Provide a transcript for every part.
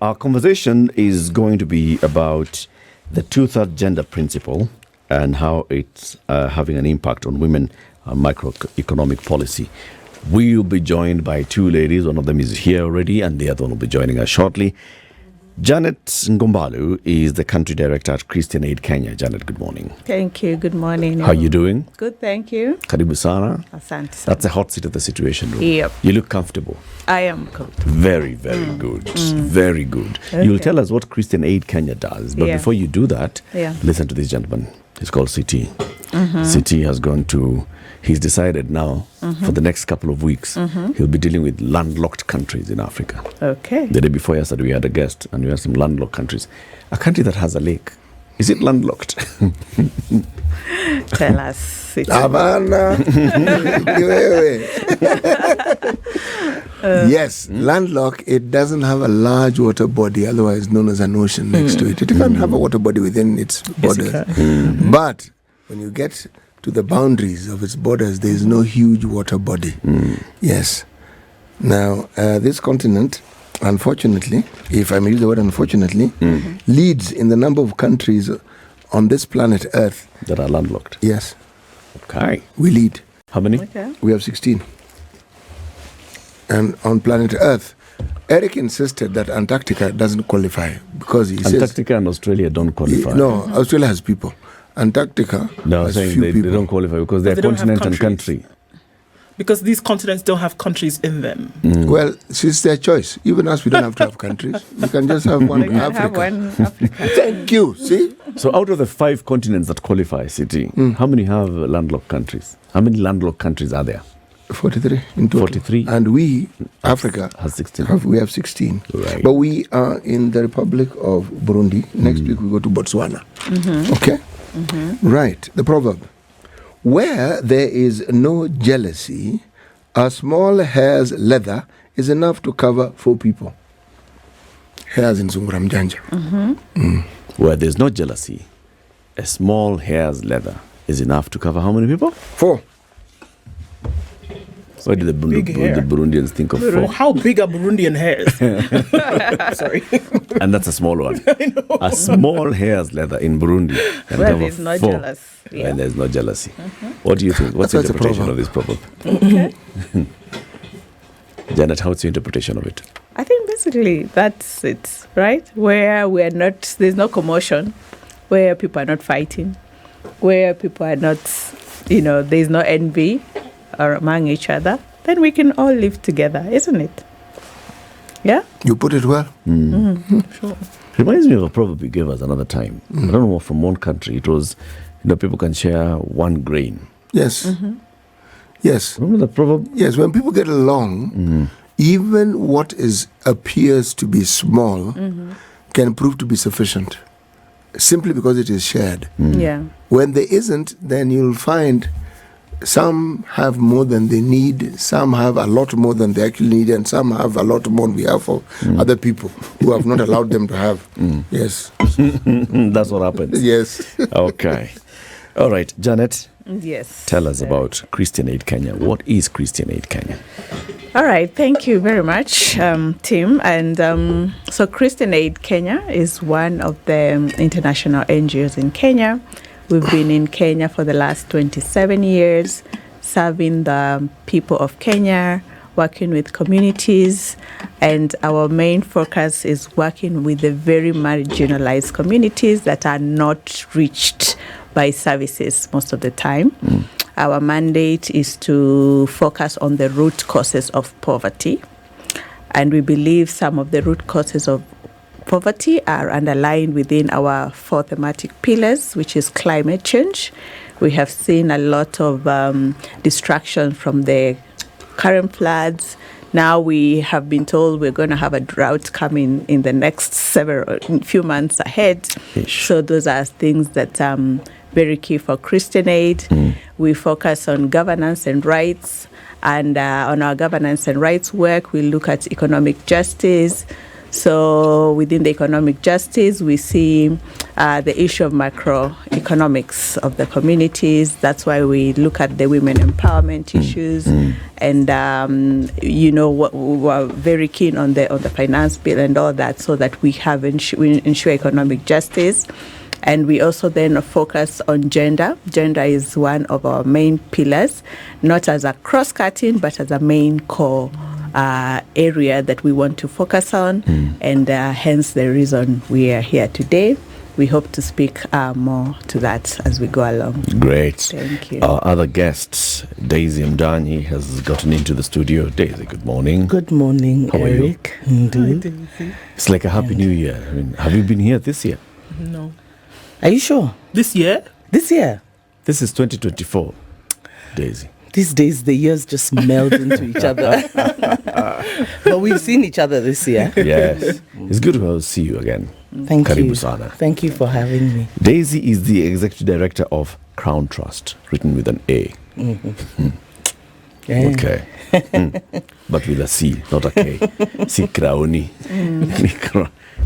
Our conversation is going to be about the two-third gender principle and how it's having an impact on women microeconomic policy. We will be joined by two ladies. One of them is here already, and the other one will be joining us shortly. Janet Ngombalu is the country director at Christian Aid Kenya. Janet, good morning. Thank you. Good morning. How are you doing? Good, thank you. Karibu sana. Asante sana. That's a hot seat of the situation room. Yep. You look comfortable. I am good. Very, very good. Very good. Okay. You'll tell us what Christian Aid Kenya does. But before you do that, listen to this gentleman. He's called CT. CT has gone to... He's decided now, for the next couple of weeks, he'll be dealing with landlocked countries in Africa. Okay. The day before yesterday, we had a guest, and we had some landlocked countries. A country that has a lake. Is it landlocked? Tell us. Havana. Yes, landlocked, it doesn't have a large water body, otherwise known as an ocean next to it. It can't have a water body within its borders. But when you get to the boundaries of its borders, there is no huge water body. Yes. Now, this continent, unfortunately, if I may use the word unfortunately, leads in the number of countries on this planet Earth that are landlocked. Yes. Okay. We lead. How many? Okay. We have 16. And on planet Earth, Eric insisted that Antarctica doesn't qualify because he says... Antarctica and Australia don't qualify. No, Australia has people. Antarctica has few they people. They don't qualify because they're continent and country. Because these continents don't have countries in them. Well, it's their choice. Even us, we don't have to have countries. We can just have one Africa. Have one Africa. Thank you. See? So out of the 5 continents that qualify, City, how many have landlocked countries? How many landlocked countries are there? 43 in total. 43. And we, Africa, has 16. We have 16. Right. But we are in the Republic of Burundi. Next week we go to Botswana. Okay? Right. The proverb. Where there is no jealousy, a small hair's leather is enough to cover 4 people. Hairs in Zunguram Janja. Where there's no jealousy, a small hair's leather is enough to cover how many people? 4. Why did the Burundians think of 4? How big are Burundian hairs? Sorry. And that's a small one. I know. A small hair's leather in Burundi. Well, there's no 4. jealous. Yeah. And there's no jealousy. What do you think? What's your That's interpretation of this proverb? Janet, what's your interpretation of it? I think basically that's it, right? Where we are not, there's no commotion, where people are not fighting, where people are not, there's no envy or among each other, then we can all live together, isn't it? Yeah? You put it well. Sure. Reminds me of a proverb you gave us another time. I don't know, from one country. It was, people can share one grain. Yes. Yes. Remember the proverb? Yes, when people get along, even what appears to be small can prove to be sufficient, simply because it is shared. Yeah. When there isn't, then you'll find some have more than they need, some have a lot more than they actually need, and some have a lot more on behalf of other people who have not allowed them to have. Yes. That's what happens. Yes. Okay. All right, Janet. Yes. Tell us about Christian Aid Kenya. What is Christian Aid Kenya? All right. Thank you very much, Tim. And so Christian Aid Kenya is one of the international NGOs in Kenya. We've been in Kenya for the last 27 years, serving the people of Kenya, working with communities, and our main focus is working with the very marginalized communities that are not reached by services most of the time. Our mandate is to focus on the root causes of poverty, and we believe some of the root causes of poverty are underlined within our 4 thematic pillars, which is climate change. We have seen a lot of distraction from the current floods. Now we have been told we're going to have a drought coming in the next few months ahead. So those are things that very key for Christian Aid. We focus on governance and rights, and on our governance and rights work, we look at economic justice. So within the economic justice, we see the issue of macroeconomics of the communities. That's why we look at the women empowerment issues, and we're very keen on the finance bill and all that, so that we ensure economic justice. And we also then focus on gender. Gender is one of our main pillars, not as a cross-cutting, but as a main core area that we want to focus on, and hence the reason we are here today. We hope to speak more to that as we go along. Great. Thank you. Our other guest, Daisy Amdany, has gotten into the studio. Daisy, good morning. Good morning, How Eric. Are you? It's like a happy new year. I mean, have you been here this year? No. Are you sure? This year? This year? This is 2024, Daisy. These days, the years just meld into each other. But we've seen each other this year. Yes. It's good to see you again. Thank Karibu you. sana. Thank you for having me. Daisy is the executive director of Crawn Trust, written with an A. Yeah. Okay. But with a C, not a K. C Crowny.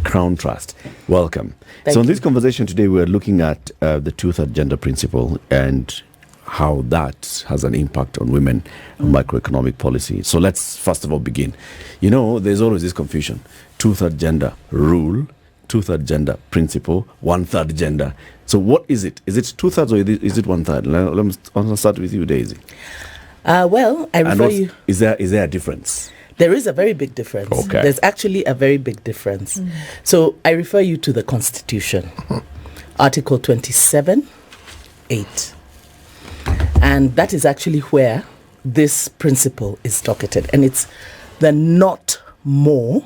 Crawn Trust. Welcome. Thank so in you. this conversation today, we're looking at the two-third gender principle and how that has an impact on women and microeconomic policy. So let's first of all begin. You know, there's always this confusion. Two-third gender rule, two-third gender principle, one-third gender. So what is it? Is it two-thirds or is it one-third? Let's start with you, Daisy. Well, I refer you. Is there a difference? There is a very big difference. Okay. There's actually a very big difference. So I refer you to the Constitution, Article 27(8). And that is actually where this principle is docketed. And it's the not more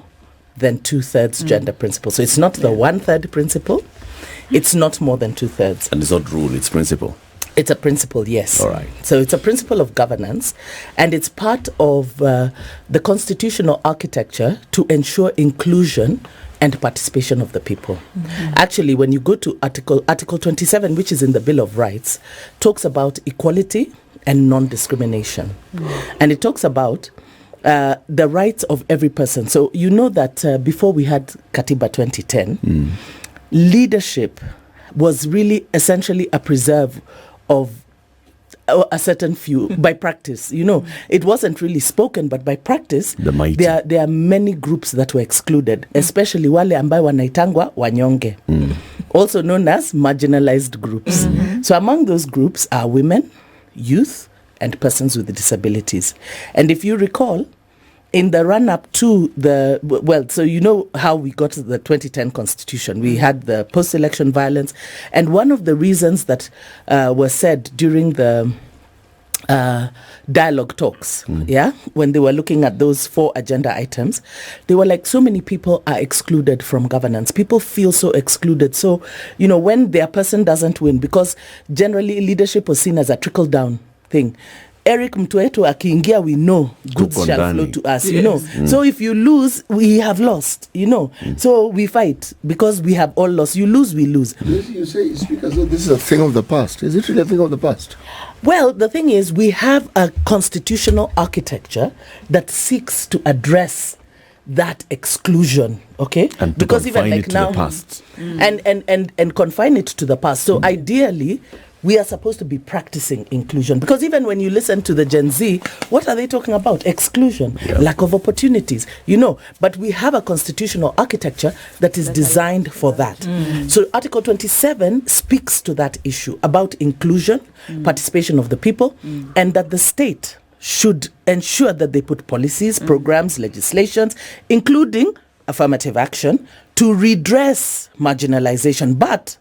than two-thirds gender principle. So it's not the one-third principle. It's not more than two-thirds. And it's not rule, it's principle. It's a principle, yes. All right. So it's a principle of governance, and it's part of the constitutional architecture to ensure inclusion and participation of the people. Actually, when you go to Article 27, which is in the Bill of Rights, talks about equality and non-discrimination. And it talks about the rights of every person. So you know that before we had Katiba 2010, leadership was really essentially a preserve of a certain few by practice. You know, it wasn't really spoken, but by practice, The mighty. there are many groups that were excluded, especially wale ambayo wanaitangwa wanyonge, also known as marginalized groups. So among those groups are women, youth, and persons with disabilities. And if you recall, in the run-up to so you know how we got to the 2010 Constitution. We had the post-election violence. And one of the reasons that were said during the dialogue talks, when they were looking at those 4 agenda items, they were like, so many people are excluded from governance. People feel so excluded. So, you know, when their person doesn't win, because generally leadership was seen as a trickle-down thing. Eric mtu wetu akiingia, we know goods Tuko shall ndani. flow to us, you know. So if you lose, we have lost, you know. So we fight because we have all lost. You lose, we lose. You speak as though this is a thing of the past. Is it really a thing of the past? Well, the thing is, we have a constitutional architecture that seeks to address that exclusion, okay? And to because confine even it like to now, the past. and confine it to the past. So ideally, we are supposed to be practicing inclusion, because even when you listen to the Gen Z, what are they talking about? Exclusion, lack of opportunities, you know. But we have a constitutional architecture that is designed for that. So Article 27 speaks to that issue about inclusion, participation of the people, and that the state should ensure that they put policies, programs, legislations, including affirmative action, to redress marginalization. But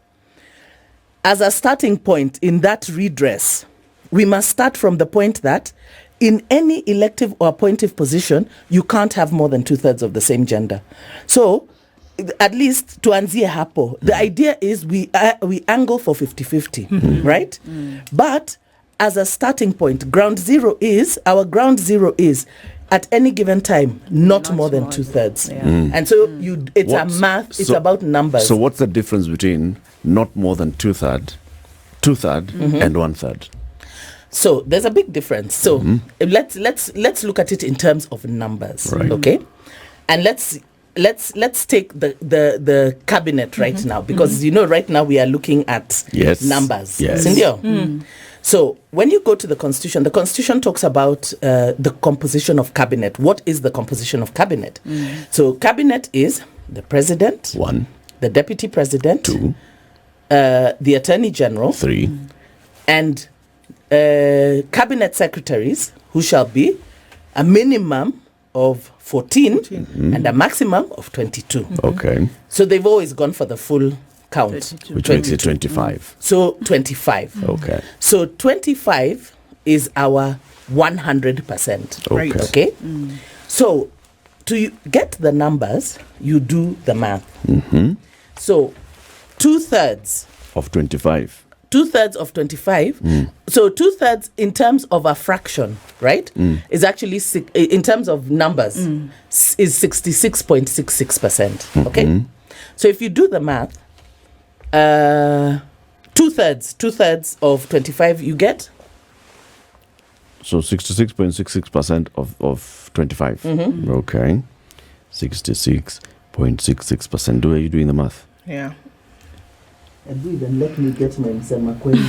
as a starting point in that redress, we must start from the point that in any elective or appointive position, you can't have more than 2/3 of the same gender. So, at least tuanzie hapo, the idea is we angle for 50-50, right? But as a starting point, our ground zero is at any given time, not more than 2/3. And so it's a math, it's about numbers. So what's the difference between not more than two-third, and one-third? So there's a big difference. So let's look at it in terms of numbers, Right. okay? And let's let's take the cabinet right now, because right now we are looking at numbers. Yes. Sindio? So when you go to the Constitution talks about the composition of cabinet. What is the composition of cabinet? So cabinet is the president, 1, the deputy president, 2, the attorney general, 3, and cabinet secretaries, who shall be a minimum of 14 and a maximum of 22. Okay. So they've always gone for the full count, Which makes it 25. So 25. Okay. So 25 is our 100%. Okay. Okay. So to get the numbers, you do the math. So 2/3 Of 25. 2/3 of 25. So 2/3 in terms of a fraction, right, is actually in terms of numbers is 66.66%. Okay. So if you do the math, 2/3 of 25, you get. So 66.66% of 25. Okay. 66.66%. Are you doing the math? Yeah. And even let me get my Msemakweli.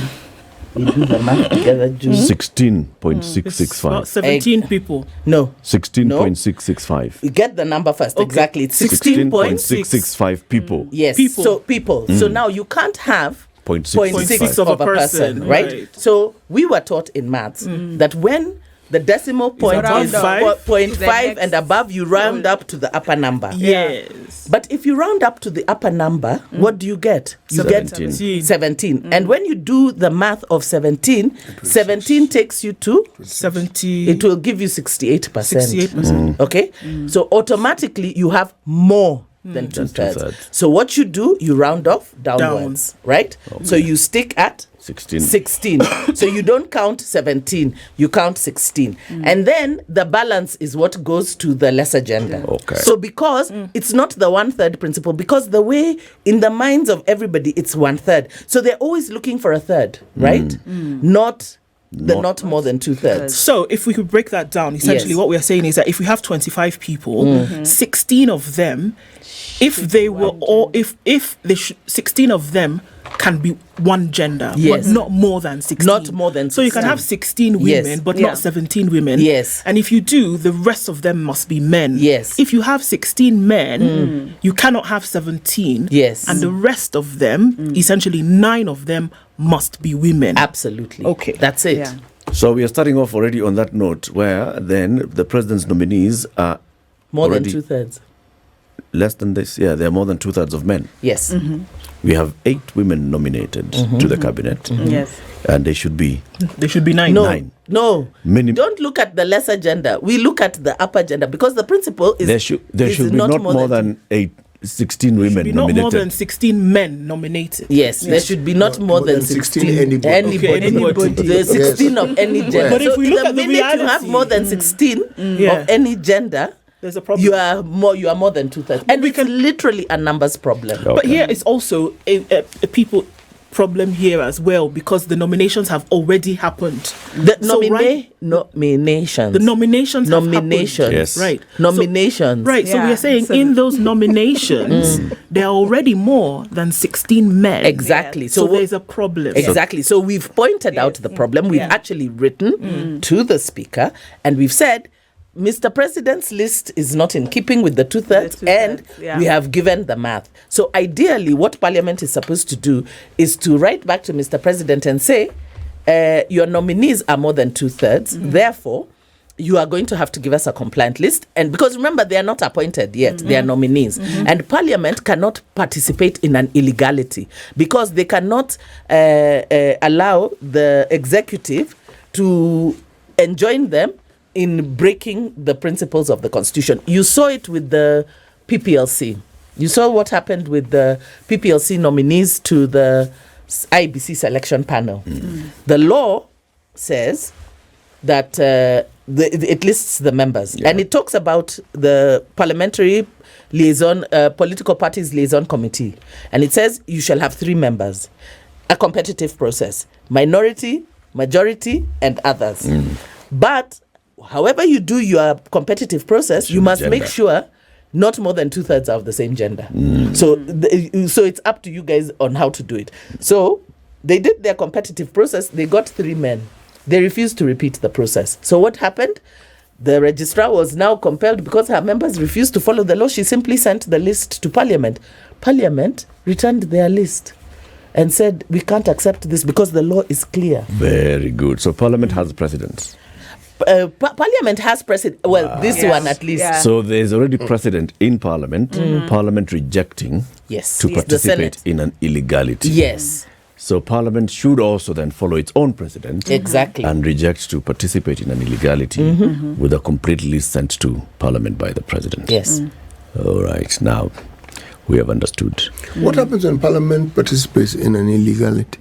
We do the math together, June. 16.665. 17 people. No. 16.665. You get the number first. Okay. Exactly. It's 16.6. 16.665 people. Yes. People. So people. So now you can't have 0.665. 0.6 of a person, right? So we were taught in maths that when the decimal point above is five, 0.5 and above, you round up to the upper number. Yes. But if you round up to the upper number, what do you get? You 17. get 17. And when you do the math of 17, 17 takes you to 70. it will give you 68%. 68%. Okay? So automatically you have more than 2/3. 2/3. So what you do, you round off downwards, right? So you stick at 16. 16. So you don't count 17, you count 16. And then the balance is what goes to the lesser gender. Okay. So because it's not the 1/3 principle, because the way in the minds of everybody, it's 1/3. So they're always looking for a third, right? Not more than 2/3. So if we could break that down, essentially Yes. what we are saying is that if we have 25 people, 16 of them, if they were all, if they 16 of them can be one gender, Yes. but not more than 16. Not more than So you can 16. have 16 Yes. women, but Yeah. not 17 women. Yes. And if you do, the rest of them must be men. Yes. If you have 16 men, you cannot have 17. Yes. And the rest of them, essentially 9 of them, must be women. Absolutely. Okay. That's it. Yeah. So we are starting off already on that note where then the president's nominees are More already than 2/3. less than this. Yeah, they're more than 2/3 of men. Yes. We have 8 women nominated to the cabinet. Yes. And they should be There should be 9. No. 9. No. Minim- Don't look at the lesser gender. We look at the upper gender because the principle is There should be not more than 16 women Be not nominated. more than 16 men nominated. Yes, there should be not more than 16 anybody. anybody. Okay, anybody. There's 16 of any gender. But if So we look the at the minute you have reality- more than 16 Yeah. of any gender, There's a problem. you are more than 2/3. And we can literally a numbers problem. Oh. But here is also a people problem here as well, because the nominations have already happened. The So nominations. The nominations have Nominations. happened. Yes. Right. Nominations. So, right. So we Yeah. are saying So in those nominations, there are already more than 16 men. Exactly. So there's a problem. Exactly. So we've pointed out the problem. We've actually written to the speaker and we've said, Mr. President's list is not in keeping with the 2/3, and we have given the math. So ideally, what Parliament is supposed to do is to write back to Mr. President and say, your nominees are more than 2/3. Therefore, you are going to have to give us a compliant list. And because remember, they are not appointed yet, they are nominees. And Parliament cannot participate in an illegality because they cannot allow the executive to enjoin them in breaking the principles of the Constitution. You saw it with the PPLC. You saw what happened with the PPLC nominees to the IBC selection panel. The law says that it lists the members, and it talks about the parliamentary liaison, political parties liaison committee, and it says you shall have 3 members, a competitive process, minority, majority, and others. But however you do your competitive process, you must make sure not more than 2/3 are of the same gender. So it's up to you guys on how to do it. So they did their competitive process. They got 3 men. They refused to repeat the process. So what happened? The registrar was now compelled, because her members refused to follow the law. She simply sent the list to Parliament. Parliament returned their list and said, we can't accept this because the law is clear. Very good. So Parliament has precedents. Parliament has precedent. Well, this one at least. Yeah. So there's already precedent in Parliament. Parliament rejecting to participate in an illegality. Yes. So Parliament should also then follow its own precedent. Exactly. And reject to participate in an illegality with a complete list sent to Parliament by the President. Yes. All right. Now we have understood. What happens when Parliament participates in an illegality?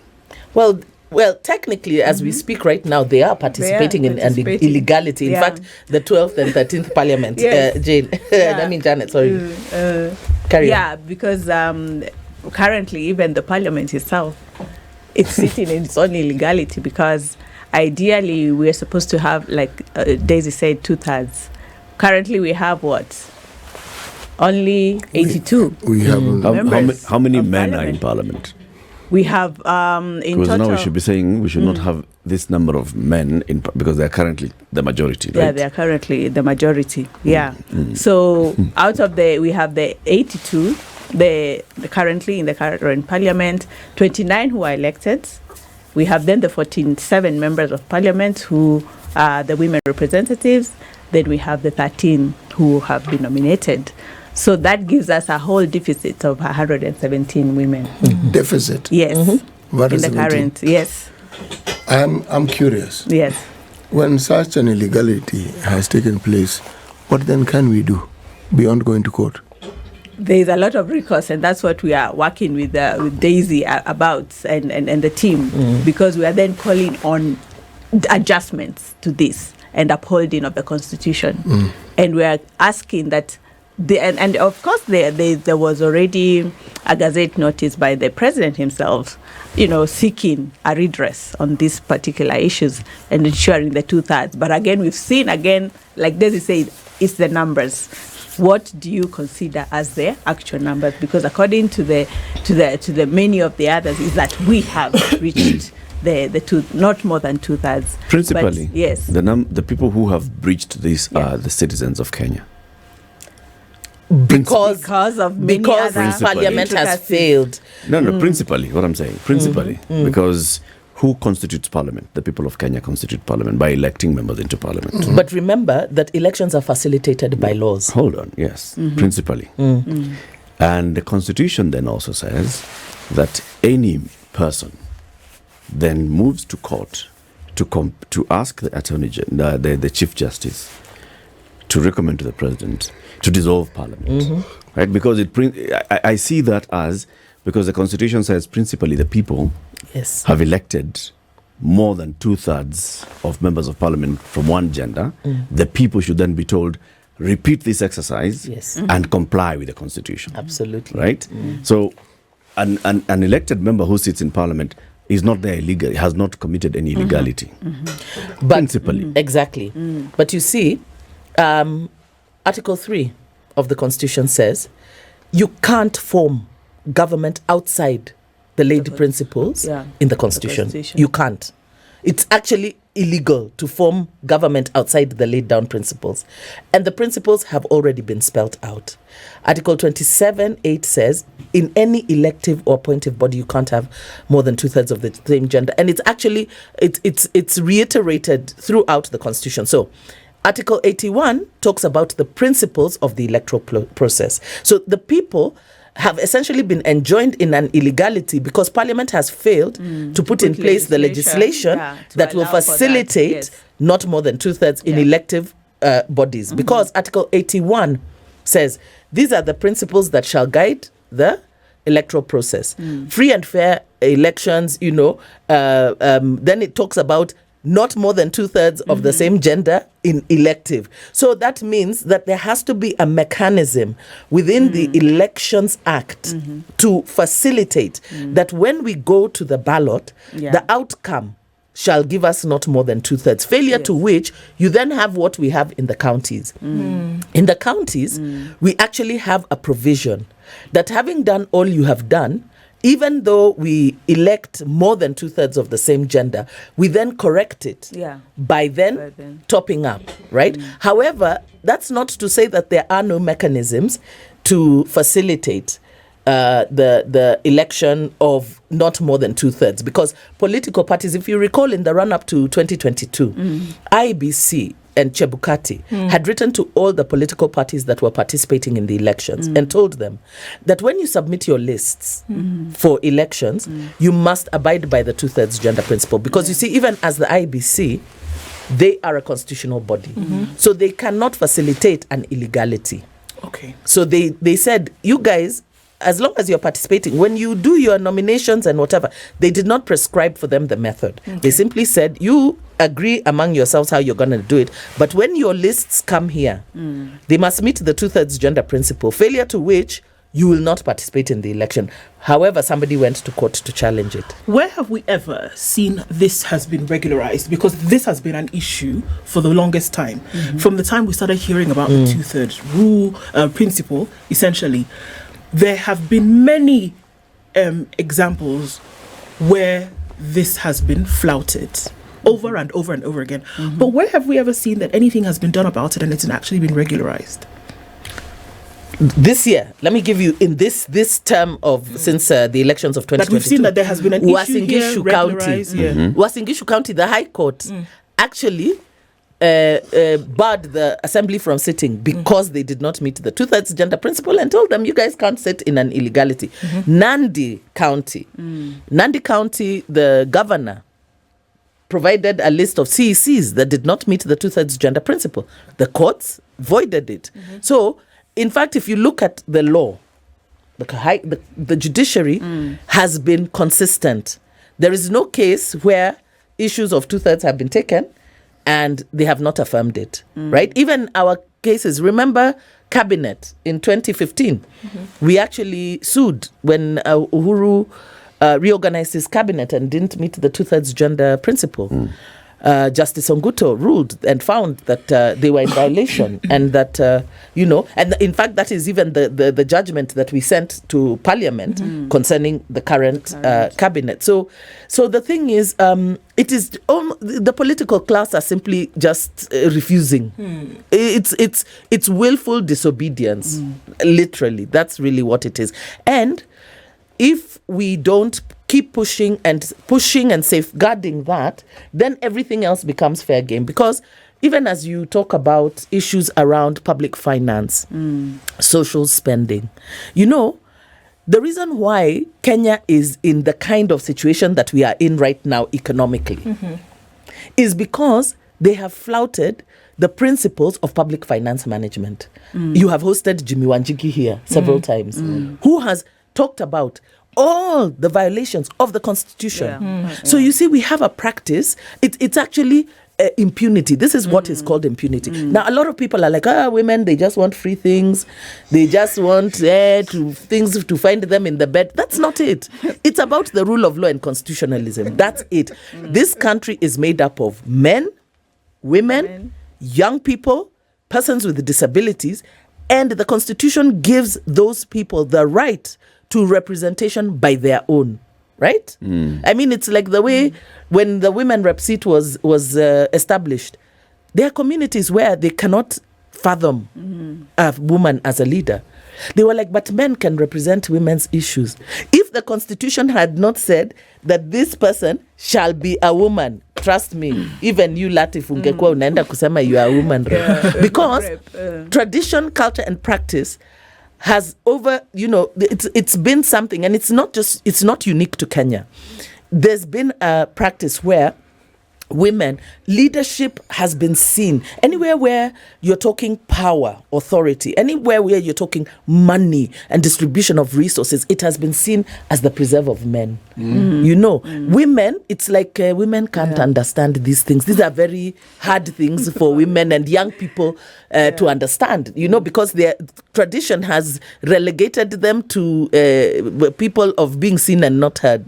Well, technically, as we speak right now, they are participating in an illegality. In fact, the 12th and 13th Parliament, Jane, I mean Janet, sorry. Carry on. Because currently, even the Parliament itself, it's sitting in its own illegality, because ideally we're supposed to have, like Daisy said, 2/3. Currently, we have what? Only 82. We have How many men are in Parliament? We have in because total. now we should be saying we should not have this number of men because they are currently the majority, right? Yeah, they are currently the majority. Yeah. So out of we have the 82, currently in the current Parliament, 29 who are elected. We have then the 47 members of Parliament who are the women representatives. Then we have the 13 who have been nominated. So that gives us a whole deficit of 117 women. Deficit? Yes. What in is the 17? current, yes. I'm curious. Yes. When such an illegality has taken place, what then can we do beyond going to court? There is a lot of recourse, and that's what we are working with Daisy about and the team, because we are then calling on adjustments to this and upholding of the Constitution. And we are asking that and of course there was already a Gazette notice by the President himself, seeking a redress on these particular issues and ensuring the 2/3. But again, we've seen like Daisy said, it's the numbers. What do you consider as the actual numbers? Because according to the many of the others, is that we have reached the not more than 2/3. Principally, but, yes. The people who have breached this are the citizens of Kenya. Because of many other Parliament has failed. No, principally, what I'm saying, because who constitutes Parliament? The people of Kenya constitute Parliament by electing members into Parliament. But remember that elections are facilitated by laws. Hold on, yes, principally. And the Constitution then also says that any person then moves to court to ask the Attorney General, the Chief Justice, to recommend to the President to dissolve Parliament, right? Because I see that as, because the Constitution says principally the people have elected more than 2/3 of members of Parliament from one gender. The people should then be told, repeat this exercise and comply with the Constitution. Absolutely. Right? So an elected member who sits in Parliament is not there illegally, has not committed any illegality. But, principally. Exactly. But you see, Article 3 of the Constitution says you can't form government outside the laid principles in the Constitution. You can't. It's actually illegal to form government outside the laid down principles. And the principles have already been spelt out. Article 27(8) says, in any elective or appointive body, you can't have more than 2/3 of the same gender. And it's actually, it's reiterated throughout the Constitution. So Article 81 talks about the principles of the electoral process. So the people have essentially been enjoined in an illegality because Parliament has failed to put in place the legislation that will facilitate not more than 2/3 in elective bodies. Because Article 81 says these are the principles that shall guide the electoral process. Free and fair elections, then it talks about not more than 2/3 of the same gender in elective. So that means that there has to be a mechanism within the Elections Act to facilitate that when we go to the ballot, the outcome shall give us not more than 2/3. Failure to which you then have what we have in the counties. In the counties, we actually have a provision that having done all you have done, even though we elect more than 2/3 of the same gender, we then correct it by then topping up, right? However, that's not to say that there are no mechanisms to facilitate the election of not more than 2/3, because political parties, if you recall, in the run-up to 2022, IBC and Chebukati had written to all the political parties that were participating in the elections and told them that when you submit your lists for elections, you must abide by the 2/3 gender principle, because you see, even as the IBC, they are a constitutional body, so they cannot facilitate an illegality. Okay. So they said, you guys, as long as you're participating, when you do your nominations and whatever, they did not prescribe for them the method. Okay. They simply said, you agree among yourselves how you're going to do it. But when your lists come here, they must meet the 2/3 gender principle, failure to which you will not participate in the election. However, somebody went to court to challenge it. Where have we ever seen this has been regularized? Because this has been an issue for the longest time. From the time we started hearing about the 2/3 rule, principle, essentially, there have been many examples where this has been flouted over and over and over again. But where have we ever seen that anything has been done about it and it's actually been regularized? This year, let me give you, in this term of since the elections of 2022, that we've seen that there has been an issue here, regularized. Wasingishu County, the High Court actually barred the assembly from sitting because they did not meet the 2/3 gender principle and told them, you guys can't sit in an illegality. Nandi County, the governor provided a list of CECs that did not meet the 2/3 gender principle. The courts voided it. So, in fact, if you look at the law, the judiciary has been consistent. There is no case where issues of 2/3 have been taken and they have not affirmed it, right? Even our cases, remember Cabinet in 2015, we actually sued when Uhuru reorganized his cabinet and didn't meet the 2/3 gender principle. Justice Onguto ruled and found that they were in violation and that, and in fact, that is even the judgment that we sent to Parliament concerning the current cabinet. So the thing is, it is the political class are simply just refusing. It's willful disobedience, literally. That's really what it is. And if we don't keep pushing and safeguarding that, then everything else becomes fair game. Because even as you talk about issues around public finance, social spending, the reason why Kenya is in the kind of situation that we are in right now economically is because they have flouted the principles of public finance management. You have hosted Jimmy Wanjigi here several times, who has talked about all the violations of the Constitution. So you see, we have a practice. It's actually impunity. This is what is called impunity. Now, a lot of people are like, women, they just want free things. They just want things to find them in the bed. That's not it. It's about the rule of law and constitutionalism. That's it. This country is made up of men, women, young people, persons with disabilities, and the Constitution gives those people the right to representation by their own, right? I mean, it's like the way when the women rep seat was established, there are communities where they cannot fathom a woman as a leader. They were like, but men can represent women's issues. If the Constitution had not said that this person shall be a woman, trust me, even you Latif ungekuwa unaenda kusema you are a woman. Because tradition, culture and practice has it's been something, and it's not unique to Kenya. There's been a practice where women leadership has been seen anywhere where you're talking power, authority, anywhere where you're talking money and distribution of resources, it has been seen as the preserve of men. Women, it's like women can't understand these things. These are very hard things for women and young people to understand, because their tradition has relegated them to people of being seen and not heard.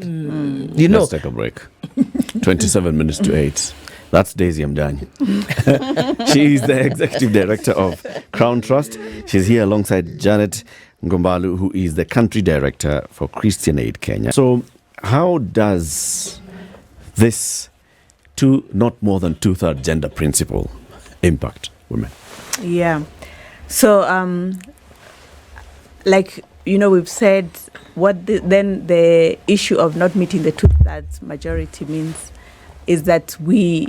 Let's take a break. 27 minutes to 8. That's Daisy Amdany. She is the Executive Director of Crawn Trust. She's here alongside Janet Ngombalu, who is the Country Director for Christian Aid Kenya. So how does this not more than two-thirds gender principle impact women? Yeah. So, we've said what the issue of not meeting the two-thirds majority means is that we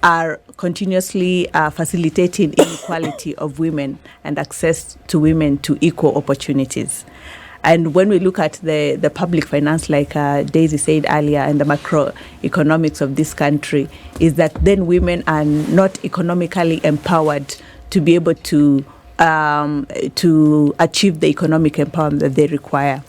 are continuously facilitating inequality of women and access to women to equal opportunities. And when we look at the public finance, like Daisy said earlier, and the macroeconomics of this country, is that then women are not economically empowered to be able to achieve the economic empowerment that they require.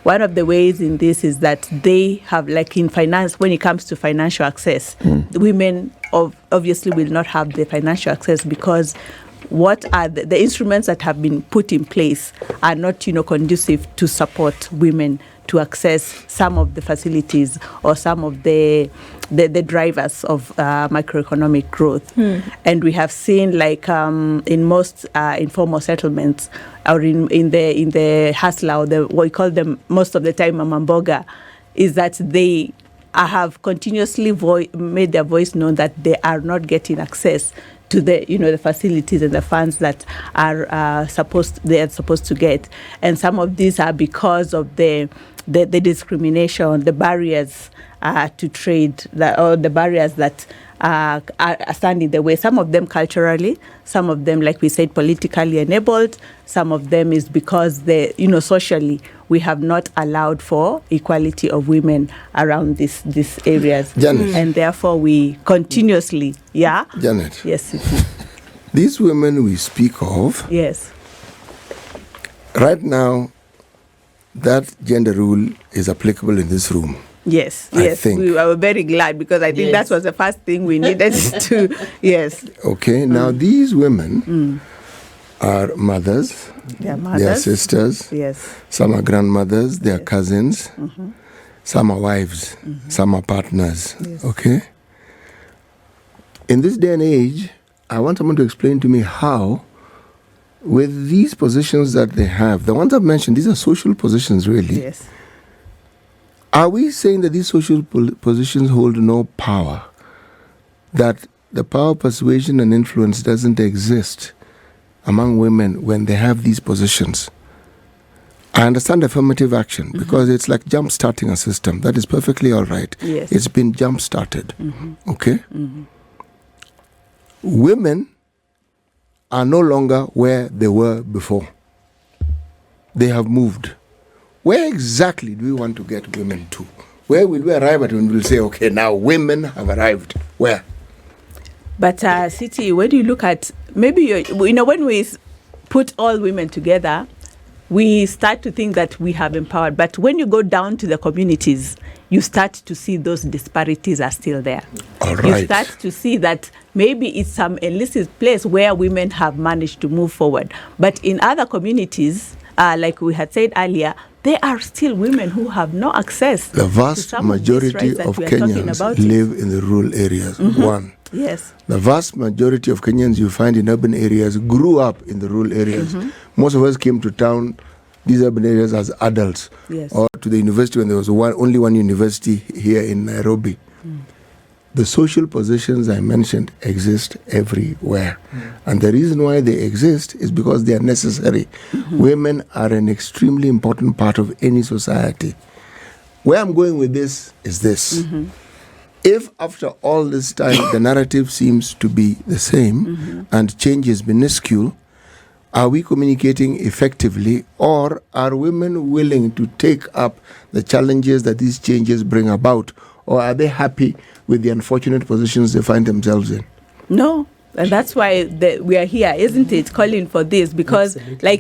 One of the ways in this is that they have, like in finance, when it comes to financial access, women obviously will not have the financial access because what are the instruments that have been put in place are not, conducive to support women to access some of the facilities or some of the drivers of macroeconomic growth. And we have seen, like in most informal settlements, or in the hustler, or what we call them most of the time mamamboga, is that they have continuously made their voice known that they are not getting access to the facilities and the funds that are supposed to get. And some of these are because of the discrimination, the barriers to trade, or the barriers that are stand in the way. Some of them culturally, some of them, like we said, politically enabled. Some of them is because socially we have not allowed for equality of women around these areas. Janet. And therefore we continuously, Janet. Yes, it is. These women we speak of, Yes. right now, that gender rule is applicable in this room. Yes, I yes. think. We were very glad because I think that was the first thing we needed to, yes. Okay, now these women are mothers, Their they are sisters, Yes. some are grandmothers, they are cousins, some are wives, some are partners, okay? In this day and age, I want someone to explain to me how, with these positions that they have, the ones I've mentioned, these are social positions really. Yes. Are we saying that these social positions hold no power? That the power of persuasion and influence doesn't exist among women when they have these positions? I understand affirmative action because it's like jump-starting a system. That is perfectly all right. Yes. It's been jump-started. Okay? Women are no longer where they were before. They have moved. Where exactly do we want to get women to? Where will we arrive at when we'll say, okay, now women have arrived? Where? But City, when you look at, maybe, when we put all women together, we start to think that we have empowered. But when you go down to the communities, you start to see those disparities are still there. All right. You start to see that maybe it's some illicit place where women have managed to move forward. But in other communities, like we had said earlier, there are still women who have no access. The vast to some majority of, of Kenyans live in the rural areas. One. Yes. The vast majority of Kenyans you find in urban areas grew up in the rural areas. Most of us came to town, these urban areas, as adults. Yes. Or to the university when there was only one university here in Nairobi. The social positions I mentioned exist everywhere. And the reason why they exist is because they are necessary. Women are an extremely important part of any society. Where I'm going with this is this. If after all this time the narrative seems to be the same and change is minuscule, are we communicating effectively, or are women willing to take up the challenges that these changes bring about, or are they happy with the unfortunate positions they find themselves in? No, and that's why we are here, isn't it, calling for this? Because,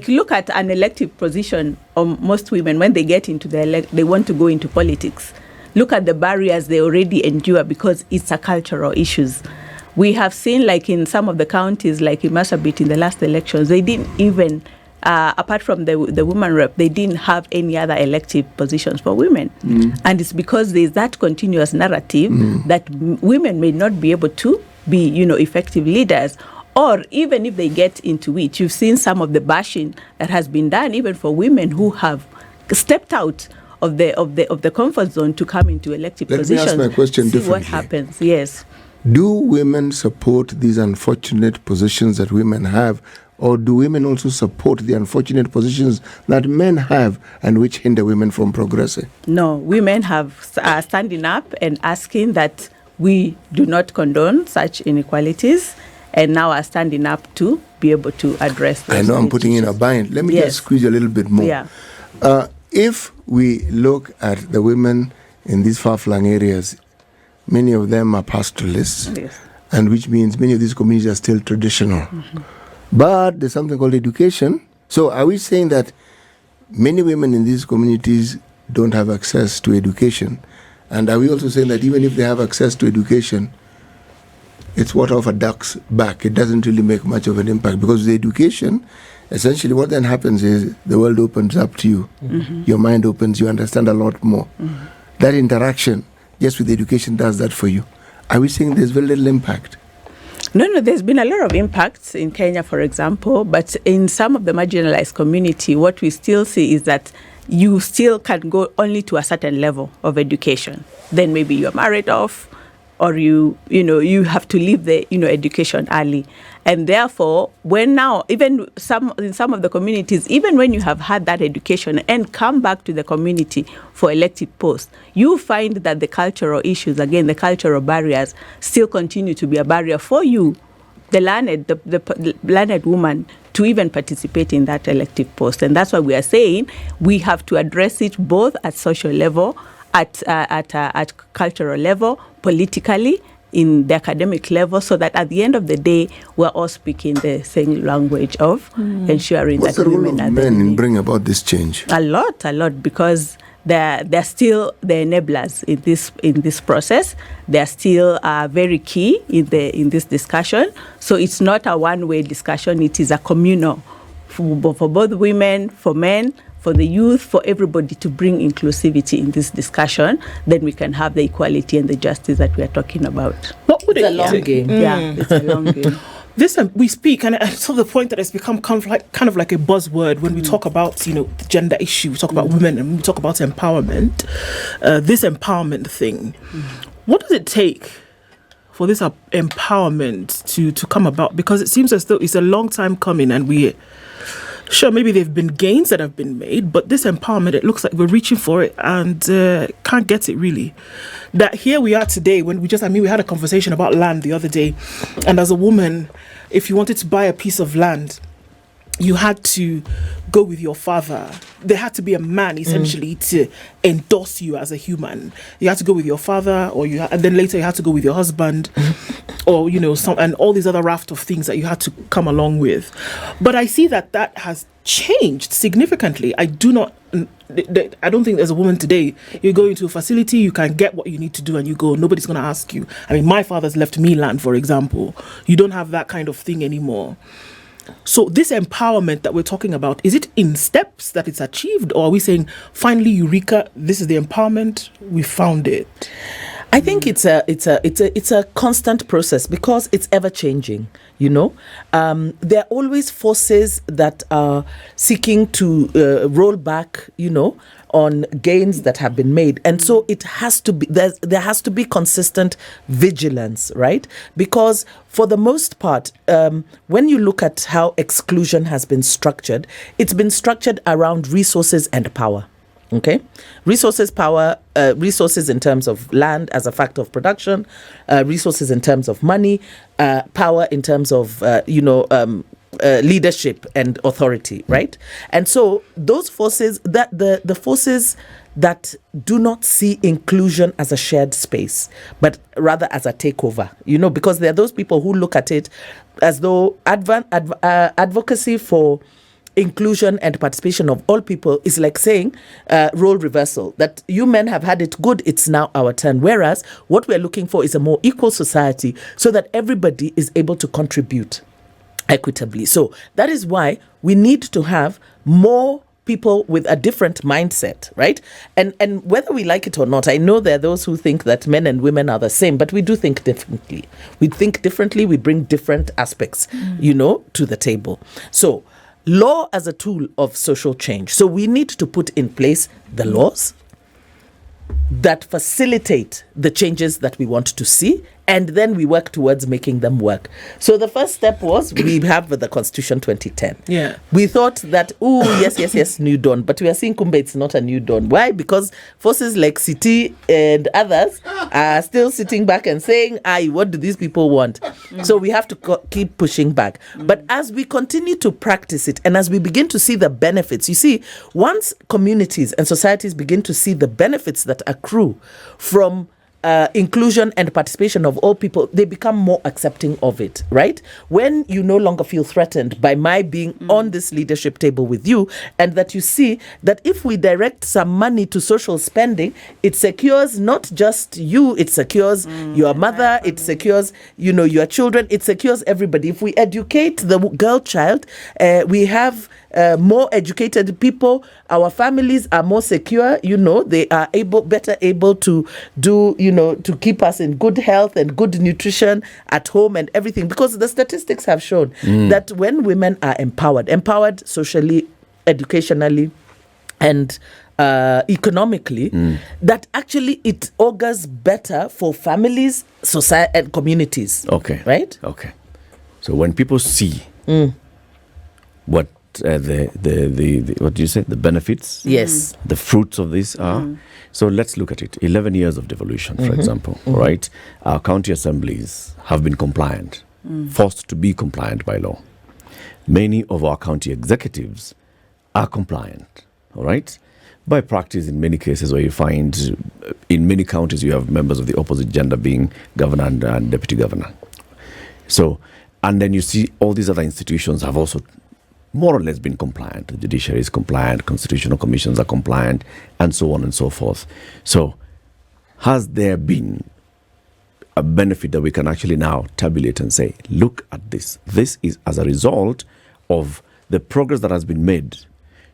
look at an elective position of most women when they get into they want to go into politics. Look at the barriers they already endure because it's a cultural issues. We have seen, like in some of the counties, like in Marsabit in the last elections, they didn't even apart from the woman rep, they didn't have any other elective positions for women. And it's because there's that continuous narrative that women may not be able to be, effective leaders. Or even if they get into it, you've seen some of the bashing that has been done even for women who have stepped out of the comfort zone to come into elective positions. Let me ask my question differently. What happens? Yes. Do women support these unfortunate positions that women have, or do women also support the unfortunate positions that men have and which hinder women from progressing? No, women are standing up and asking that we do not condone such inequalities, and now are standing up to be able to address those. I know I'm putting in a bind. Let me just squeeze a little bit more. Yeah. If we look at the women in these far-flung areas, many of them are pastoralists, and which means many of these communities are still traditional. But there's something called education. So are we saying that many women in these communities don't have access to education? And are we also saying that even if they have access to education, it's water off a duck's back? It doesn't really make much of an impact, because the education, essentially what then happens is the world opens up to you. Your mind opens, you understand a lot more. That interaction, just with education, does that for you. Are we saying there's very little impact? No, there's been a lot of impacts in Kenya, for example, but in some of the marginalized community, what we still see is that you still can go only to a certain level of education. Then maybe you're married off, or you have to leave the education early. And therefore, when now, even in some of the communities, even when you have had that education and come back to the community for elective posts, you find that the cultural issues, again, the cultural barriers, still continue to be a barrier for you, the learned woman, to even participate in that elective post. And that's why we are saying we have to address it both at social level, at cultural level, politically, in the academic level, so that at the end of the day, we're all speaking the same language of ensuring What's that the role women of are men in bringing about this change? A lot, because they're still the enablers in this process. They're still very key in this discussion. So it's not a one-way discussion. It is a communal for both women, for men, for the youth, for everybody, to bring inclusivity in this discussion. Then we can have the equality and the justice that we are talking about. What would It's a long game. Yeah, it's a long game. This we speak, and to the point that it's become kind of like a buzzword when we talk about the gender issue. We talk about women, and we talk about empowerment. This empowerment thing, what does it take for this empowerment to come about? Because it seems as though it's a long time coming, and sure, maybe there have been gains that have been made, but this empowerment, it looks like we're reaching for it and can't get it really. That here we are today, when we had a conversation about land the other day, and as a woman, if you wanted to buy a piece of land, you had to go with your father. There had to be a man, essentially, to endorse you as a human. You had to go with your father, and then later you had to go with your husband, or and all these other raft of things that you had to come along with. But I see that has changed significantly. I don't think there's a woman today, you go into a facility, you can get what you need to do, and you go. Nobody's going to ask you. I mean, my father's left me land, for example. You don't have that kind of thing anymore. So this empowerment that we're talking about, is it in steps that it's achieved, or are we saying finally, eureka, this is the empowerment, we found it? I think it's a constant process, because it's ever changing. There are always forces that are seeking to roll back, on gains that have been made, and so it has to be there has to be consistent vigilance, right? Because for the most part, when you look at how exclusion has been structured, it's been structured around resources and power. Okay, resources in terms of land as a factor of production, resources in terms of money, power in terms of leadership and authority, right? And so those forces, that the forces that do not see inclusion as a shared space, but rather as a takeover, because there are those people who look at it as though advocacy for inclusion and participation of all people is like saying role reversal, that you men have had it good, it's now our turn. Whereas what we're looking for is a more equal society, so that everybody is able to contribute. equitably. So that is why we need to have more people with a different mindset, right? And whether we like it or not, I know there are those who think that men and women are the same, but we do think differently. We think differently, we bring different aspects, to the table. So law as a tool of social change. So we need to put in place the laws that facilitate the changes that we want to see, and then we work towards making them work. So the first step was we have the Constitution 2010. Yeah. We thought that, yes, new dawn. But we are seeing kumbe it's not a new dawn. Why? Because forces like Citi and others are still sitting back and saying, what do these people want? So we have to keep pushing back. But as we continue to practice it, and as we begin to see the benefits, you see, once communities and societies begin to see the benefits that accrue from inclusion and participation of all people, they become more accepting of it, right? When you no longer feel threatened by my being on this leadership table with you, and that you see that if we direct some money to social spending, it secures not just you, it secures your mother, it secures, your children, it secures everybody. If we educate the girl child, we have more educated people, our families are more secure, they are better able to do, to keep us in good health and good nutrition at home and everything. Because the statistics have shown that when women are empowered socially, educationally, and economically, that actually it augurs better for families, society, and communities. Okay. Right? Okay. So when people see what the what do you say? The benefits? Yes. The fruits of this are. So let's look at it. 11 years of devolution, for example, right? Our county assemblies have been compliant, forced to be compliant by law. Many of our county executives are compliant, all right? By practice, in many cases where you find, in many counties, you have members of the opposite gender being governor and deputy governor. So, and then you see all these other institutions have also more or less been compliant. The judiciary is compliant, constitutional commissions are compliant, and so on and so forth. So, has there been a benefit that we can actually now tabulate and say, look at this. This is as a result of the progress that has been made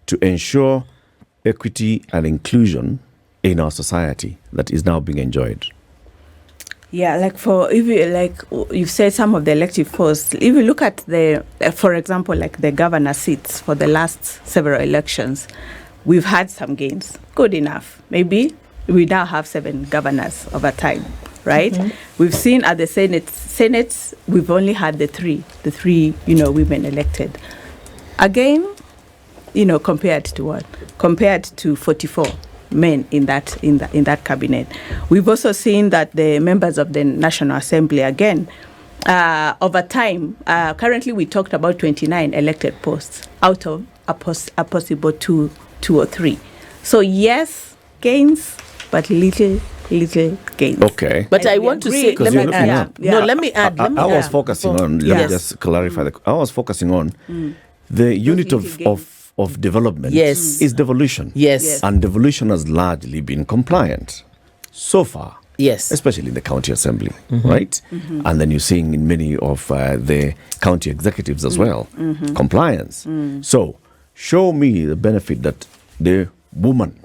to ensure equity and inclusion in our society that is now being enjoyed. Yeah, if you've said some of the elective posts, if you look at for example, like the governor seats for the last several elections, we've had some gains. Good enough. Maybe we now have 7 governors over time, right? We've seen at the Senate, we've only had the three, women elected. Again, compared to what? Compared to 44 men in that cabinet. We've also seen that the members of the National Assembly, again, over time, currently we talked about 29 elected posts out of a possible two or three. So yes, gains, but little gains. Okay. But I want to say, let me add. I was focusing on, let me just clarify, I was focusing on the unit of development is devolution. Yes. And devolution has largely been compliant so far. Yes. Especially in the county assembly, right? And then you're seeing in many of the county executives as well, compliance. So show me the benefit that the woman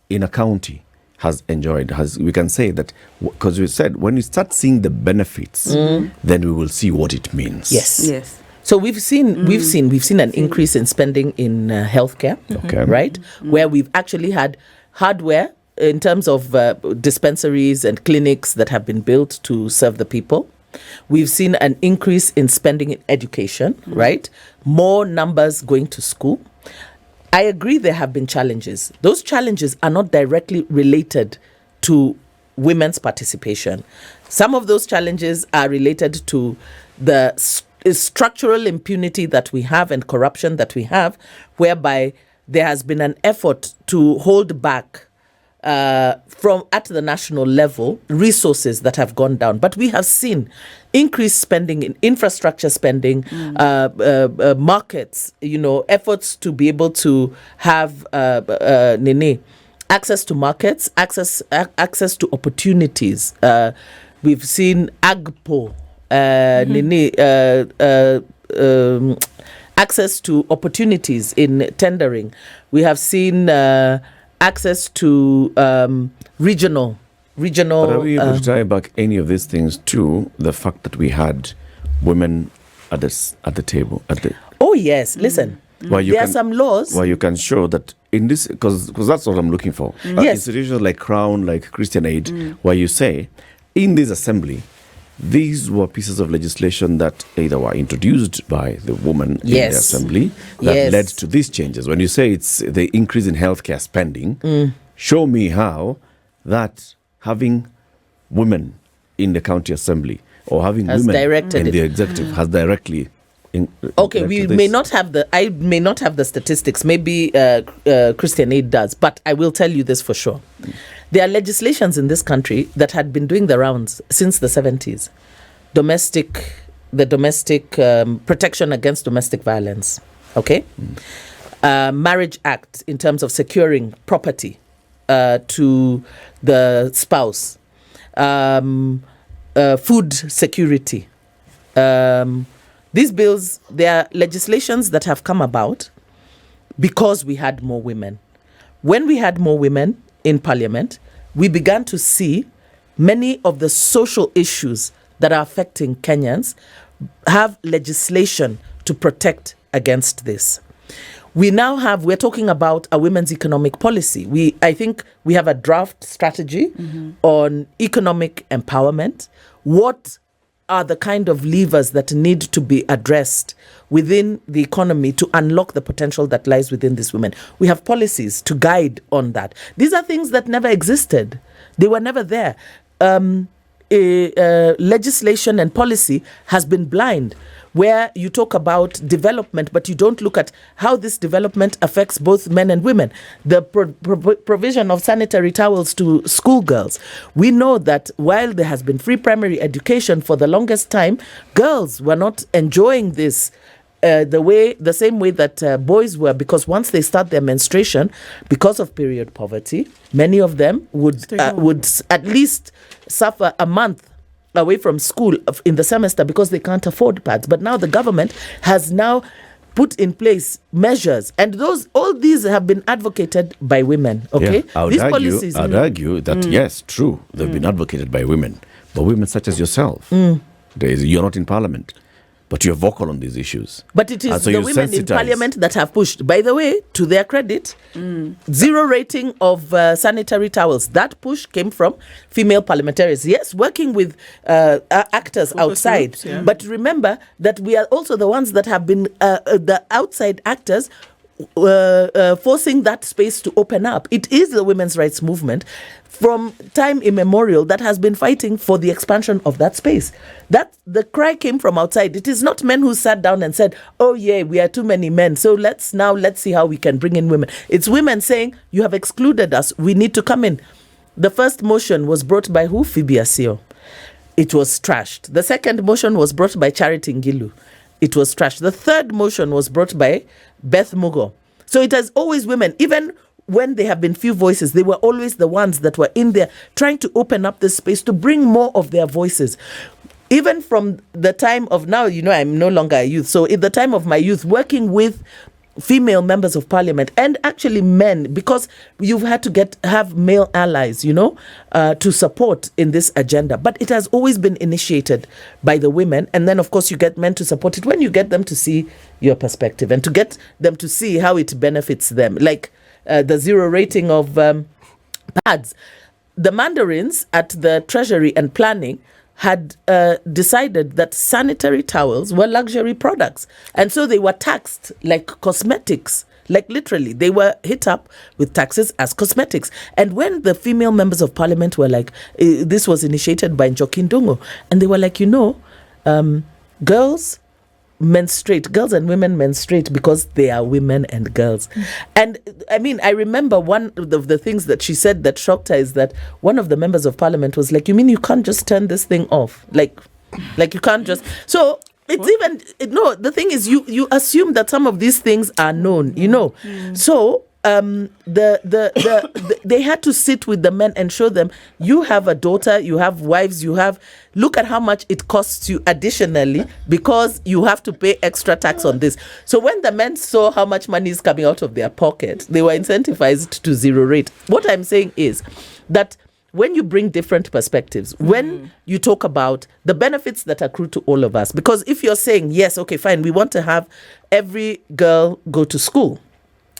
in a county has enjoyed. We can say that, because we said when we start seeing the benefits, then we will see what it means. Yes. So we've seen an increase in spending in healthcare, right? Where we've actually had hardware in terms of dispensaries and clinics that have been built to serve the people. We've seen an increase in spending in education, right? More numbers going to school. I agree there have been challenges. Those challenges are not directly related to women's participation. Some of those challenges are related to the structural impunity that we have and corruption that we have, whereby there has been an effort to hold back from at the national level resources that have gone down. But we have seen increased spending in infrastructure spending, markets, efforts to be able to have access to markets, access to opportunities. We've seen AGPO, access to opportunities in tendering. We have seen access to regional. But are we able to tie back any of these things to the fact that we had women at the table? Oh yes, listen. There are some laws where you can show that in this, because that's what I'm looking for. Yes. Institutions like Crawn, like Christian Aid, where you say, in this assembly, these were pieces of legislation that either were introduced by the woman in the assembly that led to these changes. When you say it's the increase in healthcare spending, show me how that having women in the county assembly or having women in the executive has directly okay, we may not have I may not have the statistics. Maybe Christian Aid does, but I will tell you this for sure. There are legislations in this country that had been doing the rounds since the 70s. The domestic protection against domestic violence. Okay, Marriage Act in terms of securing property to the spouse. Food security. These bills, they are legislations that have come about because we had more women. When we had more women in parliament, we began to see many of the social issues that are affecting Kenyans have legislation to protect against this. We're talking about a women's economic policy. I think we have a draft strategy on economic empowerment. What are the kind of levers that need to be addressed within the economy to unlock the potential that lies within these women? We have policies to guide on that. These are things that never existed. They were never there. Legislation and policy has been blind, where you talk about development, but you don't look at how this development affects both men and women. The provision of sanitary towels to schoolgirls. We know that while there has been free primary education for the longest time, girls were not enjoying this the same way that boys were, because once they start their menstruation, because of period poverty, many of them would at least suffer a month away from school in the semester because they can't afford pads. But now the government has now put in place measures, and all these have been advocated by women. Okay, I would argue that yes, true, they've been advocated by women, but women such as yourself, you're not in parliament, but you're vocal on these issues. But it is the women in parliament that have pushed. By the way, to their credit, 0 rating of sanitary towels. That push came from female parliamentarians. Yes, working with actors outside. Groups, yeah. But remember that we are also the ones that have been the outside actors forcing that space to open up. It is the women's rights movement from time immemorial that has been fighting for the expansion of that space. That the cry came from outside. It is not men who sat down and said, oh yeah, we are too many men, so let's see how we can bring in women. It's women saying, you have excluded us, we need to come in. The first motion was brought by who? Phoebe Asio. It was trashed. The second motion was brought by Charity Ngilu. It was trashed. The third motion was brought by Beth Mugo. So it has always women, even when there have been few voices, they were always the ones that were in there trying to open up this space to bring more of their voices. Even from the time of now, I'm no longer a youth. So in the time of my youth, working with female members of parliament and actually men, because you've had to have male allies, to support in this agenda. But it has always been initiated by the women. And then, of course, you get men to support it when you get them to see your perspective and to get them to see how it benefits them. Like the 0 rating of pads. The mandarins at the Treasury and Planning had decided that sanitary towels were luxury products. And so they were taxed like cosmetics. Like literally, they were hit up with taxes as cosmetics. And when the female members of parliament were like, this was initiated by Njoki Ndung'u, and they were like, girls and women menstruate because they are women and girls. And I remember one of the things that she said that shocked her is that one of the members of parliament was like, you mean you can't just turn this thing off? Like you can't just... So it's the thing is you assume that some of these things are known, So they had to sit with the men and show them, you have a daughter, you have wives, look at how much it costs you additionally because you have to pay extra tax on this. So when the men saw how much money is coming out of their pocket, they were incentivized to zero rate. What I'm saying is that when you bring different perspectives, when you talk about the benefits that accrue to all of us, because if you're saying, yes, okay, fine, we want to have every girl go to school,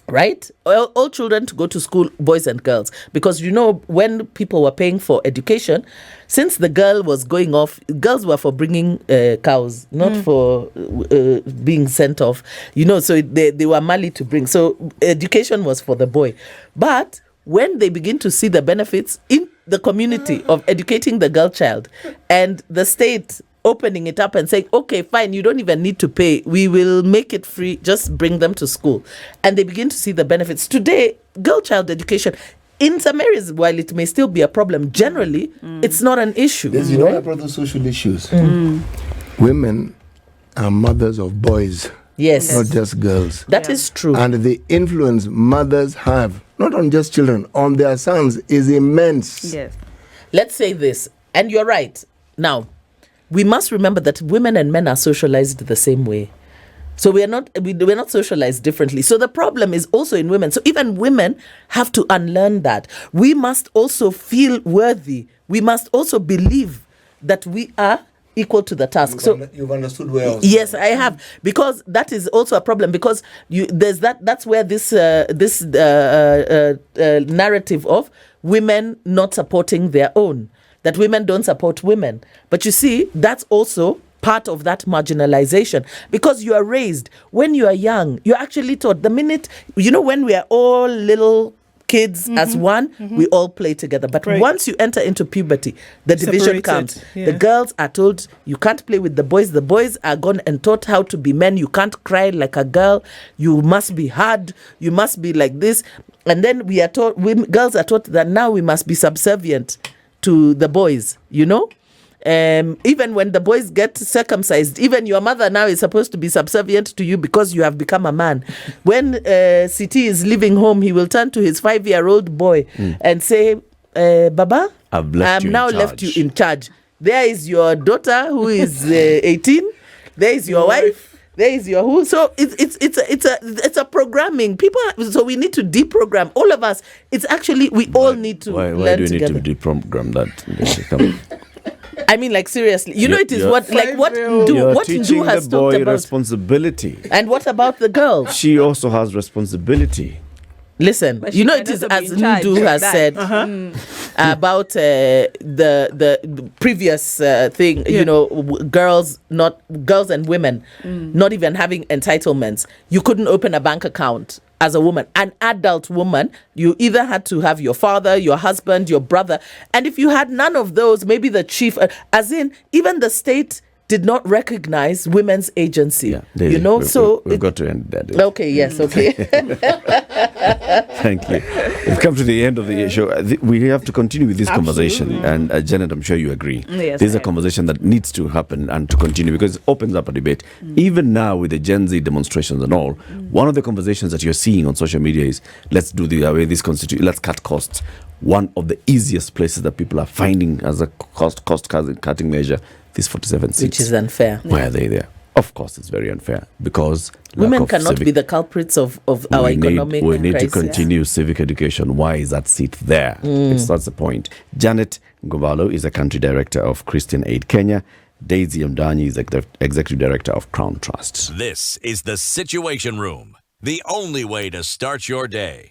right? All children to go to school, boys and girls. Because, when people were paying for education, since the girl was going off, girls were for bringing cows, not for being sent off. So they were Mali to bring. So education was for the boy. But when they begin to see the benefits in the community of educating the girl child and the state opening it up and saying, okay, fine, you don't even need to pay. We will make it free. Just bring them to school. And they begin to see the benefits. Today, girl child education, in some areas, while it may still be a problem, generally, it's not an issue. There's other social issues. Women are mothers of boys. Yes. Not just girls. That is true. And the influence mothers have, not on just children, on their sons, is immense. Yes. Let's say this, and you're right. Now, we must remember that women and men are socialized the same way. So we're not socialized differently. So the problem is also in women. So even women have to unlearn that. We must also feel worthy. We must also believe that we are equal to the task. You've understood where I was. Yes, I have, because that is also a problem, because that's where this narrative of women not supporting their own, that women don't support women. But you see, that's also part of that marginalization, because you are raised when you are young, you're actually taught the minute, when we are all little kids as one, we all play together. But once you enter into puberty, the division comes. Yeah. The girls are told you can't play with the boys. The boys are gone and taught how to be men. You can't cry like a girl. You must be hard. You must be like this. And then we are taught, girls are taught that now we must be subservient to the boys, even when the boys get circumcised, even your mother now is supposed to be subservient to you because you have become a man. When Siti is leaving home, he will turn to his 5-year-old boy and say, Baba, I've now left you in charge. There is your daughter who is 18. There is your wife. There is your who. So it's a programming. People. So we need to deprogram all of us. It's actually we all need to learn together. Why do we need to deprogram that? I mean, like, seriously, it is what Ndu has the boy talked about responsibility. And what about the girl? She also has responsibility. Listen, it is as Ndu has said about the previous thing. Girls and women not even having entitlements. You couldn't open a bank account as a woman, an adult woman. You either had to have your father, your husband, your brother, and if you had none of those, maybe the chief, as in even the state did not recognize women's agency. Yeah, we've got to end that. Okay, yes, okay. Thank you. We've come to the end of the show. We have to continue with this conversation, and Janet, I'm sure you agree. Yes, this is a conversation that needs to happen and to continue, because it opens up a debate. Even now with the Gen Z demonstrations and all, one of the conversations that you're seeing on social media is, let's do this constitution, let's cut costs. One of the easiest places that people are finding as a cost-cutting measure, these 47 seats. Which is unfair. Why are they there? Of course, it's very unfair, because women cannot be the culprits of our economic crisis. We need to continue civic education. Why is that seat there? That's the point. Janet Ngombalu is a country director of Christian Aid Kenya. Daisy Amdany is executive director of Crawn Trust. This is the Situation Room, the only way to start your day.